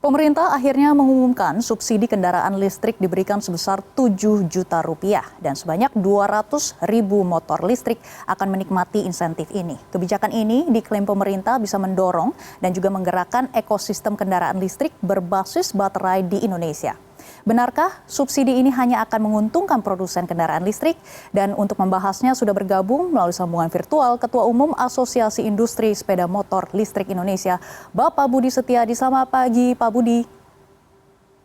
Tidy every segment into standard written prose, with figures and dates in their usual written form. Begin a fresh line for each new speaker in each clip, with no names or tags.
Pemerintah akhirnya mengumumkan subsidi kendaraan listrik diberikan sebesar 7 juta rupiah dan sebanyak 200 ribu motor listrik akan menikmati insentif ini. Kebijakan ini diklaim pemerintah bisa mendorong dan juga menggerakkan ekosistem kendaraan listrik berbasis baterai di Indonesia. Benarkah subsidi ini hanya akan menguntungkan produsen kendaraan listrik? Dan untuk membahasnya sudah bergabung melalui sambungan virtual Ketua Umum Asosiasi Industri Sepeda Motor Listrik Indonesia, Bapak Budi Setiadi. Selamat pagi, Pak Budi.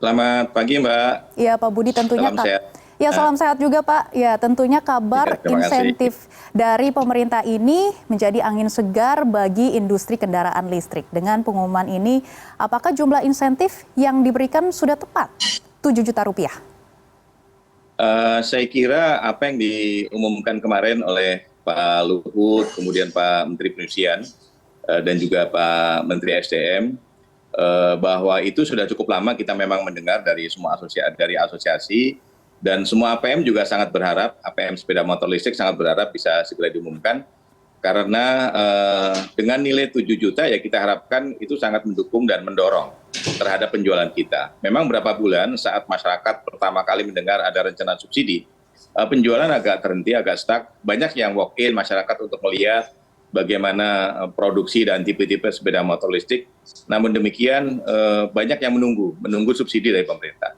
Selamat pagi, Mbak.
Ya, Pak Budi, tentunya
salam sehat.
Ya, salam sehat juga, Pak. Ya, tentunya kabar insentif dari pemerintah ini menjadi angin segar bagi industri kendaraan listrik. Dengan pengumuman ini, apakah jumlah insentif yang diberikan sudah tepat? 7 juta rupiah.
Saya kira apa yang diumumkan kemarin oleh Pak Luhut, kemudian Pak Menteri Perindustrian, dan juga Pak Menteri SDM, bahwa itu sudah cukup lama kita memang mendengar dari semua asosiasi, dan semua APM juga sangat berharap, APM sepeda motor listrik sangat berharap bisa segera diumumkan, karena dengan nilai 7 juta ya kita harapkan itu sangat mendukung dan mendorong terhadap penjualan kita. Memang berapa bulan saat masyarakat pertama kali mendengar ada rencana subsidi, penjualan agak terhenti, agak stuck. Banyak yang walk-in masyarakat untuk melihat bagaimana produksi dan tipe-tipe sepeda motor listrik. Namun demikian banyak yang menunggu subsidi dari pemerintah.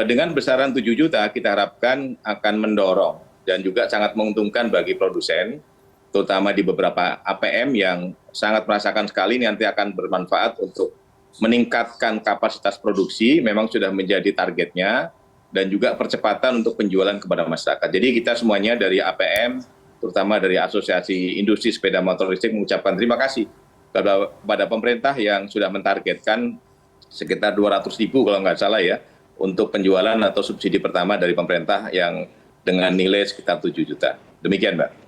Dengan besaran 7 juta kita harapkan akan mendorong dan juga sangat menguntungkan bagi produsen, terutama di beberapa APM yang sangat merasakan sekali ini nanti akan bermanfaat untuk meningkatkan kapasitas produksi, memang sudah menjadi targetnya, dan juga percepatan untuk penjualan kepada masyarakat. Jadi kita semuanya dari APM, terutama dari Asosiasi Industri Sepeda Motor Listrik, mengucapkan terima kasih kepada pemerintah yang sudah mentargetkan sekitar 200 ribu kalau nggak salah ya, untuk penjualan atau subsidi pertama dari pemerintah yang dengan nilai sekitar 7 juta. Demikian, Mbak.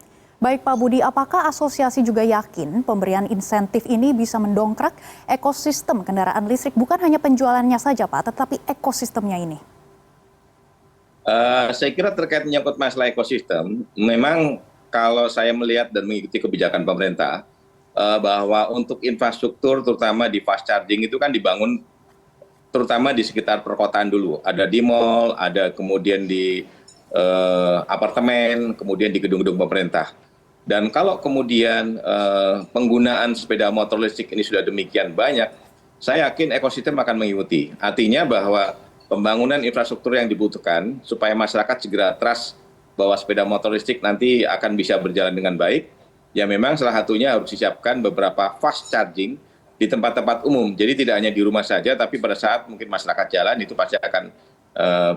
Baik, Pak Budi, apakah asosiasi juga yakin pemberian insentif ini bisa mendongkrak ekosistem kendaraan listrik, bukan hanya penjualannya saja, Pak, tetapi ekosistemnya ini?
Saya kira terkait menyangkut masalah ekosistem, memang kalau saya melihat dan mengikuti kebijakan pemerintah, bahwa untuk infrastruktur terutama di fast charging itu kan dibangun terutama di sekitar perkotaan dulu. Ada di mall, ada kemudian di apartemen, kemudian di gedung-gedung pemerintah. Dan kalau kemudian penggunaan sepeda motor listrik ini sudah demikian banyak, saya yakin ekosistem akan mengikuti. Artinya bahwa pembangunan infrastruktur yang dibutuhkan supaya masyarakat segera trust bahwa sepeda motor listrik nanti akan bisa berjalan dengan baik, ya memang salah satunya harus disiapkan beberapa fast charging di tempat-tempat umum. Jadi tidak hanya di rumah saja, tapi pada saat mungkin masyarakat jalan itu pasti akan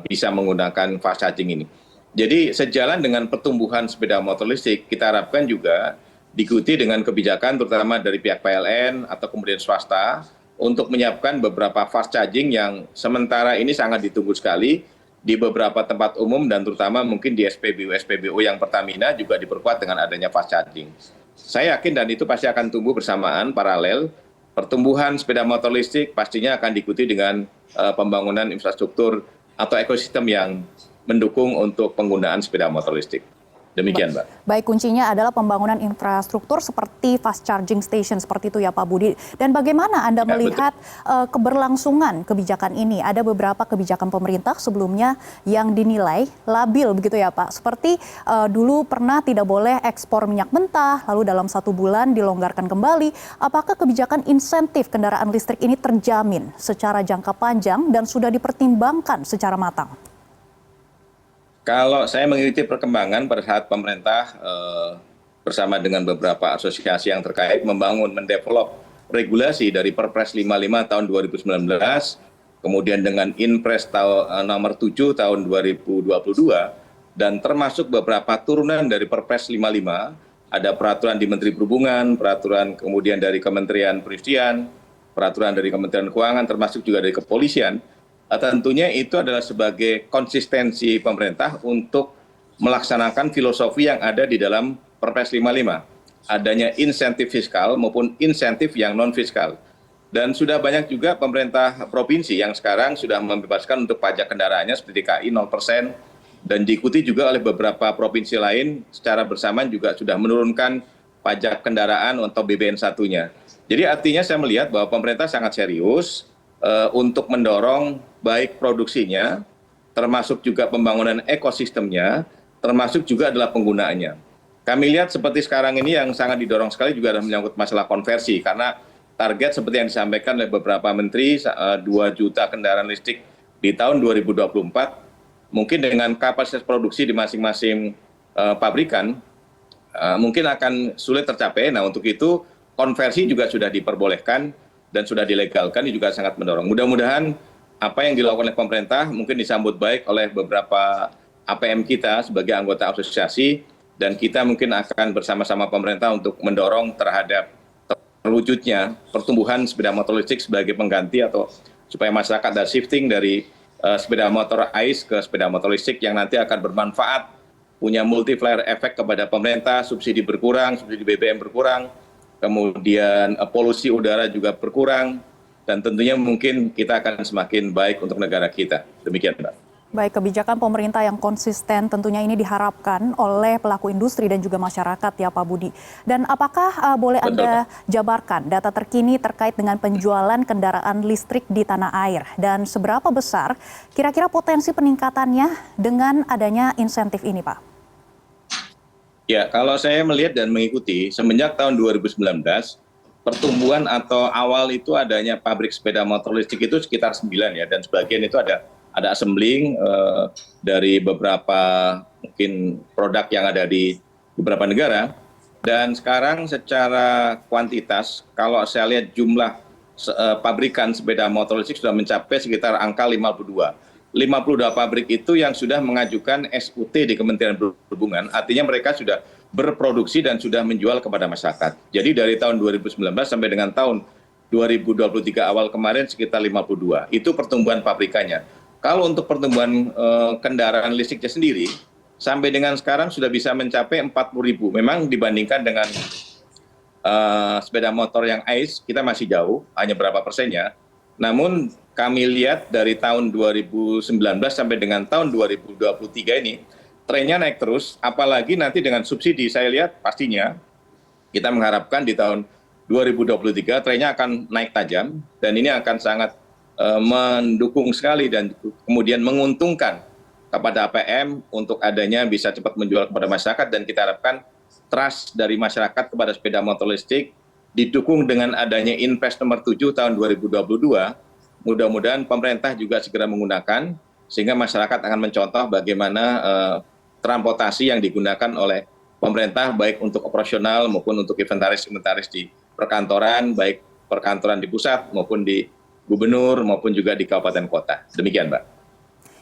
bisa menggunakan fast charging ini. Jadi sejalan dengan pertumbuhan sepeda motor listrik, kita harapkan juga diikuti dengan kebijakan terutama dari pihak PLN atau kemudian swasta untuk menyiapkan beberapa fast charging yang sementara ini sangat ditunggu sekali di beberapa tempat umum dan terutama mungkin di SPBU yang Pertamina juga diperkuat dengan adanya fast charging. Saya yakin dan itu pasti akan tumbuh bersamaan paralel. Pertumbuhan sepeda motor listrik pastinya akan diikuti dengan pembangunan infrastruktur atau ekosistem yang mendukung untuk penggunaan sepeda motor listrik. Demikian, Mbak.
Baik, kuncinya adalah pembangunan infrastruktur seperti fast charging station seperti itu ya, Pak Budi. Dan bagaimana Anda melihat keberlangsungan kebijakan ini? Ada beberapa kebijakan pemerintah sebelumnya yang dinilai labil begitu ya, Pak. Seperti dulu pernah tidak boleh ekspor minyak mentah, lalu dalam 1 bulan dilonggarkan kembali. Apakah kebijakan insentif kendaraan listrik ini terjamin secara jangka panjang dan sudah dipertimbangkan secara matang?
Kalau saya mengikuti perkembangan pada saat pemerintah bersama dengan beberapa asosiasi yang terkait mendevelop regulasi dari Perpres 55 tahun 2019, kemudian dengan Inpres nomor 7 tahun 2022, dan termasuk beberapa turunan dari Perpres 55, ada peraturan di Menteri Perhubungan, peraturan kemudian dari Kementerian Perindustrian, peraturan dari Kementerian Keuangan, termasuk juga dari Kepolisian. Tentunya itu adalah sebagai konsistensi pemerintah untuk melaksanakan filosofi yang ada di dalam Perpres 55. Adanya insentif fiskal maupun insentif yang non-fiskal. Dan sudah banyak juga pemerintah provinsi yang sekarang sudah membebaskan untuk pajak kendaraannya seperti DKI 0%, dan diikuti juga oleh beberapa provinsi lain secara bersamaan juga sudah menurunkan pajak kendaraan atau BBN satunya. Jadi artinya saya melihat bahwa pemerintah sangat serius untuk mendorong baik produksinya, termasuk juga pembangunan ekosistemnya, termasuk juga adalah penggunaannya. Kami lihat seperti sekarang ini yang sangat didorong sekali juga adalah menyangkut masalah konversi, karena target seperti yang disampaikan oleh beberapa menteri, 2 juta kendaraan listrik di tahun 2024, mungkin dengan kapasitas produksi di masing-masing pabrikan, mungkin akan sulit tercapai. Nah, untuk itu konversi juga sudah diperbolehkan dan sudah dilegalkan, ini juga sangat mendorong. Mudah-mudahan apa yang dilakukan oleh pemerintah mungkin disambut baik oleh beberapa APM kita sebagai anggota asosiasi, dan kita mungkin akan bersama-sama pemerintah untuk mendorong terhadap terwujudnya pertumbuhan sepeda motor listrik sebagai pengganti, atau supaya masyarakat ada shifting dari sepeda motor AIS ke sepeda motor listrik yang nanti akan bermanfaat, punya multiplier efek kepada pemerintah, subsidi berkurang, subsidi BBM berkurang, kemudian polusi udara juga berkurang, dan tentunya mungkin kita akan semakin baik untuk negara kita. Demikian, Mbak.
Baik, kebijakan pemerintah yang konsisten tentunya ini diharapkan oleh pelaku industri dan juga masyarakat ya Pak Budi. Dan apakah boleh Anda jabarkan data terkini terkait dengan penjualan kendaraan listrik di tanah air? Dan seberapa besar kira-kira potensi peningkatannya dengan adanya insentif ini, Pak?
Ya, kalau saya melihat dan mengikuti, semenjak tahun 2019, pertumbuhan atau awal itu adanya pabrik sepeda motor listrik itu sekitar 9 ya, dan sebagian itu ada assembling dari beberapa mungkin produk yang ada di beberapa negara. Dan sekarang secara kuantitas, kalau saya lihat jumlah pabrikan sepeda motor listrik sudah mencapai sekitar angka 52. 52 pabrik itu yang sudah mengajukan SUT di Kementerian Perhubungan, artinya mereka sudah berproduksi dan sudah menjual kepada masyarakat. Jadi dari tahun 2019 sampai dengan tahun 2023 awal kemarin sekitar 52. Itu pertumbuhan pabrikannya. Kalau untuk pertumbuhan kendaraan listriknya sendiri, sampai dengan sekarang sudah bisa mencapai 40.000. Memang dibandingkan dengan sepeda motor yang AIS, kita masih jauh, hanya berapa persennya. Namun kami lihat dari tahun 2019 sampai dengan tahun 2023 ini, trennya naik terus, apalagi nanti dengan subsidi, saya lihat pastinya kita mengharapkan di tahun 2023 trennya akan naik tajam, dan ini akan sangat mendukung sekali dan kemudian menguntungkan kepada APM untuk adanya bisa cepat menjual kepada masyarakat, dan kita harapkan trust dari masyarakat kepada sepeda motor listrik didukung dengan adanya Inpres nomor 7 tahun 2022. Mudah-mudahan pemerintah juga segera menggunakan sehingga masyarakat akan mencontoh bagaimana transportasi yang digunakan oleh pemerintah baik untuk operasional maupun untuk inventaris di perkantoran, baik perkantoran di pusat maupun di gubernur maupun juga di kabupaten kota. Demikian, Mbak.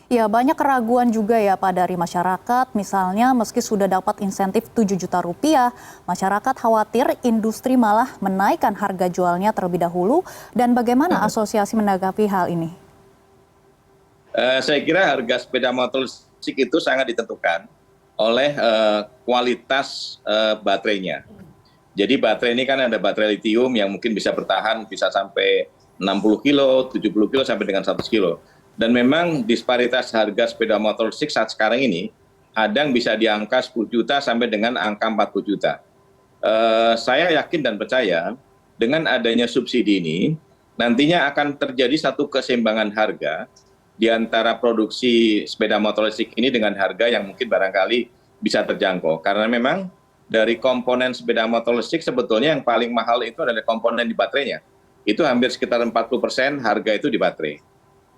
Ya, banyak keraguan juga ya Pak dari masyarakat. Misalnya meski sudah dapat insentif 7 juta rupiah, masyarakat khawatir industri malah menaikkan harga jualnya terlebih dahulu. Dan bagaimana asosiasi menanggapi hal ini?
Saya kira harga sepeda motor listrik itu sangat ditentukan oleh kualitas baterainya. Jadi baterai ini kan ada baterai litium yang mungkin bisa bertahan bisa sampai 60 kilo, 70 kilo sampai dengan 100 kilo. Dan memang disparitas harga sepeda motor listrik saat sekarang ini ada yang bisa di angka 10 juta sampai dengan angka 40 juta. Saya yakin dan percaya dengan adanya subsidi ini nantinya akan terjadi satu keseimbangan harga di antara produksi sepeda motor listrik ini dengan harga yang mungkin barangkali bisa terjangkau. Karena memang dari komponen sepeda motor listrik sebetulnya yang paling mahal itu adalah komponen di baterainya. Itu hampir sekitar 40% harga itu di baterai.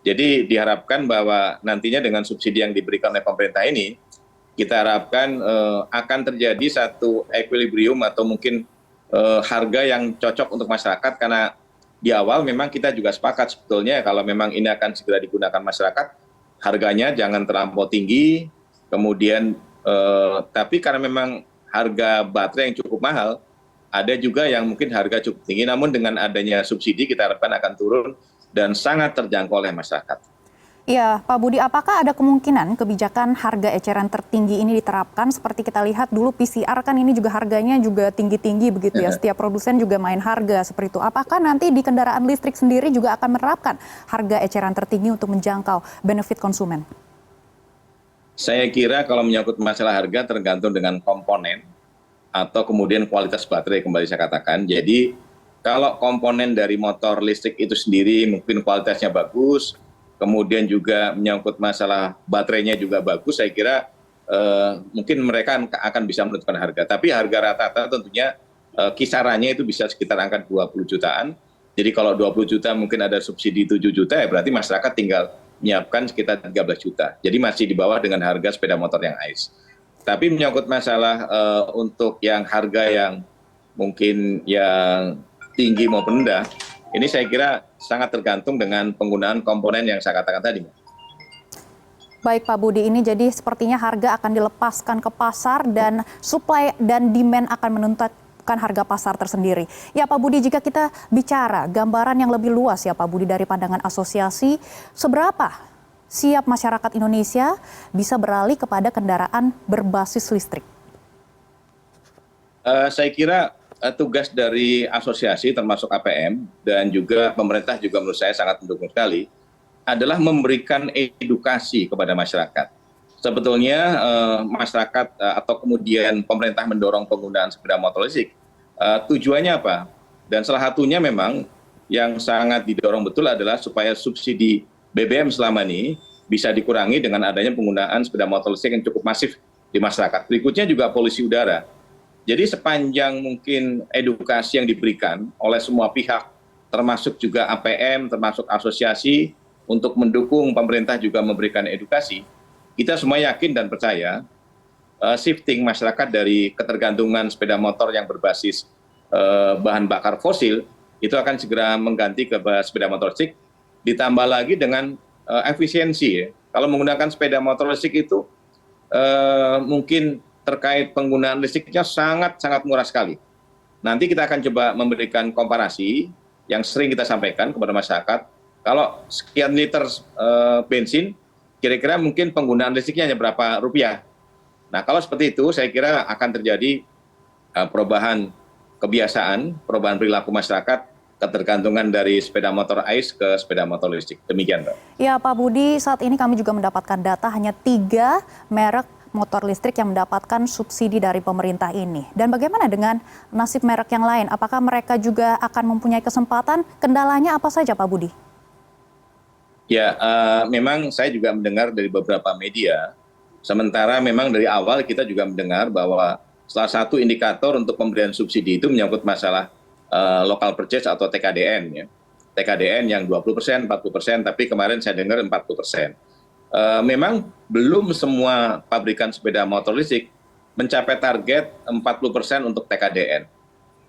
Jadi diharapkan bahwa nantinya dengan subsidi yang diberikan oleh pemerintah ini, kita harapkan akan terjadi satu equilibrium atau mungkin harga yang cocok untuk masyarakat, karena di awal memang kita juga sepakat sebetulnya kalau memang ini akan segera digunakan masyarakat, harganya jangan terlampau tinggi, kemudian tapi karena memang harga baterai yang cukup mahal, ada juga yang mungkin harga cukup tinggi, namun dengan adanya subsidi kita harapkan akan turun dan sangat terjangkau oleh masyarakat.
Ya, Pak Budi, apakah ada kemungkinan kebijakan harga eceran tertinggi ini diterapkan? Seperti kita lihat dulu PCR kan ini juga harganya juga tinggi-tinggi begitu ya. Setiap produsen juga main harga seperti itu. Apakah nanti di kendaraan listrik sendiri juga akan menerapkan harga eceran tertinggi untuk menjangkau benefit konsumen?
Saya kira kalau menyangkut masalah harga tergantung dengan komponen atau kemudian kualitas baterai, kembali saya katakan. Jadi kalau komponen dari motor listrik itu sendiri mungkin kualitasnya bagus, kemudian juga menyangkut masalah baterainya juga bagus, saya kira mungkin mereka akan bisa menentukan harga. Tapi harga rata-rata tentunya kisarannya itu bisa sekitar angka 20 jutaan. Jadi kalau 20 juta mungkin ada subsidi 7 juta, ya berarti masyarakat tinggal menyiapkan sekitar 13 juta. Jadi masih di bawah dengan harga sepeda motor yang ICE. Tapi menyangkut masalah untuk yang harga yang mungkin yang tinggi maupun rendah, ini saya kira sangat tergantung dengan penggunaan komponen yang saya katakan tadi.
Baik Pak Budi, ini jadi sepertinya harga akan dilepaskan ke pasar dan supply dan demand akan menentukan harga pasar tersendiri. Ya Pak Budi, jika kita bicara gambaran yang lebih luas ya Pak Budi dari pandangan asosiasi, seberapa siap masyarakat Indonesia bisa beralih kepada kendaraan berbasis listrik?
Saya kira tugas dari asosiasi termasuk APM dan juga pemerintah juga menurut saya sangat mendukung sekali adalah memberikan edukasi kepada masyarakat. Sebetulnya masyarakat atau kemudian pemerintah mendorong penggunaan sepeda motor listrik, tujuannya apa? Dan salah satunya memang yang sangat didorong betul adalah supaya subsidi BBM selama ini bisa dikurangi dengan adanya penggunaan sepeda motor listrik yang cukup masif di masyarakat. Berikutnya juga polusi udara. Jadi sepanjang mungkin edukasi yang diberikan oleh semua pihak, termasuk juga APM, termasuk asosiasi, untuk mendukung pemerintah juga memberikan edukasi, kita semua yakin dan percaya shifting masyarakat dari ketergantungan sepeda motor yang berbasis bahan bakar fosil, itu akan segera mengganti ke sepeda motor listrik, ditambah lagi dengan efisiensi. Kalau menggunakan sepeda motor listrik itu mungkin terkait penggunaan listriknya sangat murah sekali. Nanti kita akan coba memberikan komparasi yang sering kita sampaikan kepada masyarakat. Kalau sekian liter bensin, kira-kira mungkin penggunaan listriknya hanya berapa rupiah. Nah kalau seperti itu saya kira akan terjadi perubahan kebiasaan, perubahan perilaku masyarakat, ketergantungan dari sepeda motor ICE ke sepeda motor listrik. Demikian, Mbak.
Ya Pak Budi, saat ini kami juga mendapatkan data hanya 3 merek motor listrik yang mendapatkan subsidi dari pemerintah ini. Dan bagaimana dengan nasib merek yang lain? Apakah mereka juga akan mempunyai kesempatan? Kendalanya apa saja Pak Budi?
Ya, memang saya juga mendengar dari beberapa media, sementara memang dari awal kita juga mendengar bahwa salah satu indikator untuk pemberian subsidi itu menyangkut masalah local purchase atau TKDN. Ya. TKDN yang 20%, 40%, tapi kemarin saya dengar 40%. Memang belum semua pabrikan sepeda motor listrik mencapai target 40% untuk TKDN.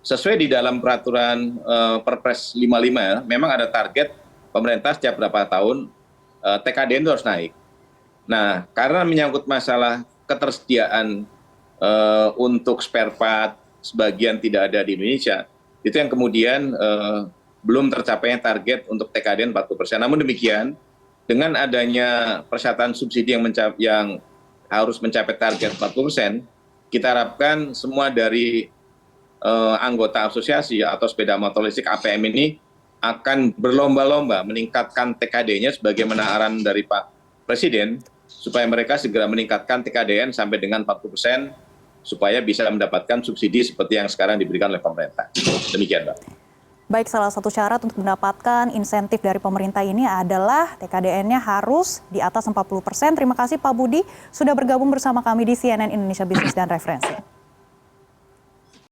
Sesuai di dalam peraturan Perpres 55, memang ada target pemerintah setiap berapa tahun TKDN itu harus naik. Nah, karena menyangkut masalah ketersediaan untuk spare part sebagian tidak ada di Indonesia, itu yang kemudian belum tercapainya target untuk TKDN 40%. Namun demikian, dengan adanya persyaratan subsidi yang harus mencapai target 40%, kita harapkan semua dari anggota asosiasi atau sepeda motor listrik APM ini akan berlomba-lomba meningkatkan TKD-nya sebagaimana arahan dari Pak Presiden, supaya mereka segera meningkatkan TKDN sampai dengan 40%, supaya bisa mendapatkan subsidi seperti yang sekarang diberikan oleh pemerintah. Demikian, Mbak.
Baik, salah satu syarat untuk mendapatkan insentif dari pemerintah ini adalah TKDN-nya harus di atas 40%. Terima kasih Pak Budi sudah bergabung bersama kami di CNN Indonesia Bisnis dan Referensi.